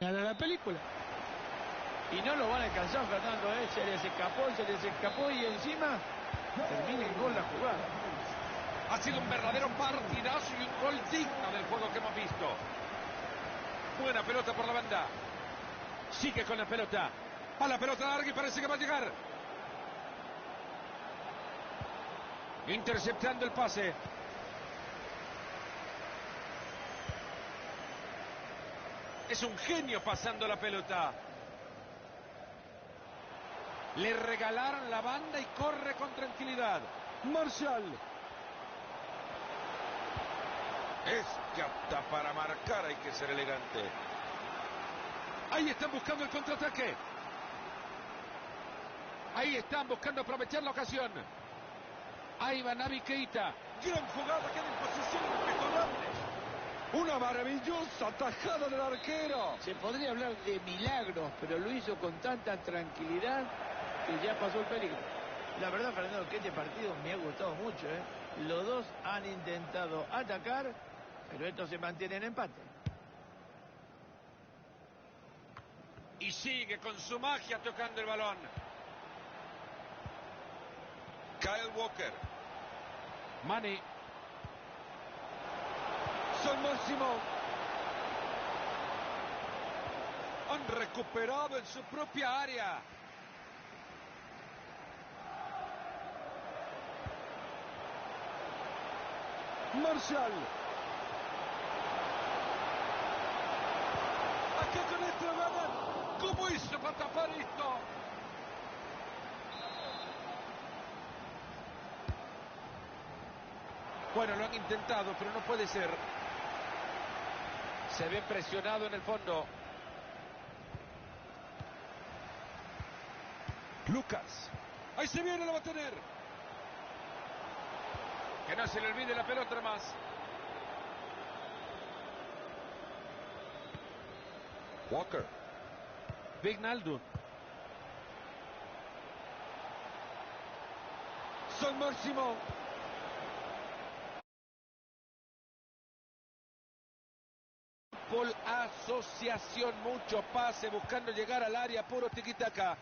a la película. Y no lo van a alcanzar, Fernando, ¿eh? Se les escapó y encima termina en gol la jugada. Ha sido un verdadero partidazo y un gol digno del juego que hemos visto. Buena pelota por la banda. Sigue con la pelota. A la pelota larga y parece que va a llegar. Interceptando el pase. Es un genio pasando la pelota. Le regalaron la banda y corre con tranquilidad. Marshall. Es que hasta para marcar hay que ser elegante. Ahí están buscando el contraataque. Ahí están buscando aprovechar la ocasión. Ahí va Naby Keita. Gran jugada, queda en posición impresionante. Una maravillosa tajada del arquero. Se podría hablar de milagros, pero lo hizo con tanta tranquilidad que ya pasó el peligro. La verdad, Fernando, que este partido me ha gustado mucho, ¿eh? Los dos han intentado atacar, pero esto se mantiene en empate. Y sigue con su magia tocando el balón. Kyle Walker. Mane. Son Máximo. Han recuperado en su propia área. Marshall. Aquí con esto ganan. ¿Cómo hizo para tapar esto? Bueno, lo han intentado, pero no puede ser. Se ve presionado en el fondo. Lucas. Ahí se viene, lo va a tener. Que no se le olvide la pelota más. Walker. Wijnaldum. Son Máximo. Por asociación, mucho pase, buscando llegar al área, puro tiquitaca.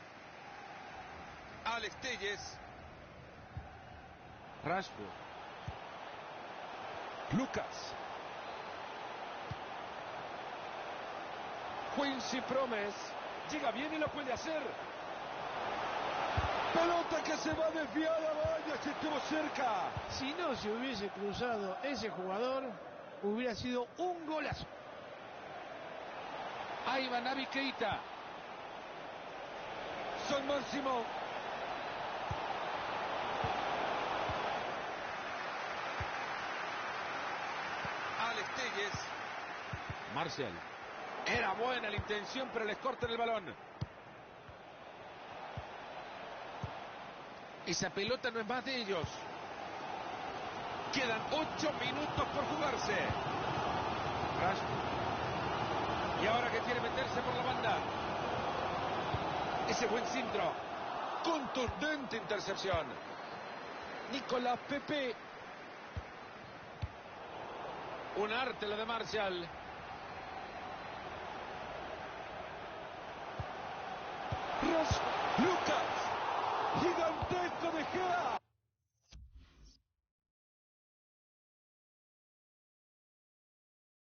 Alex Telles. Rashford. Lucas. Quincy Promes. Llega bien y lo puede hacer. Pelota que se va desviada, vaya, que estuvo cerca. Si no se hubiese cruzado ese jugador, hubiera sido un golazo. Ahí va Naby Keita. Son Máximo. Alex Telles. Marshall. Era buena la intención, pero les cortan el balón. Esa pelota no es más de ellos. Quedan 8 minutos por jugarse. Rashford. Y ahora que quiere meterse por la banda. Ese buen centro. Contundente intercepción. Nicolás Pepe. Un arte lo de Marshall. Lucas. Gigantesco de Gea.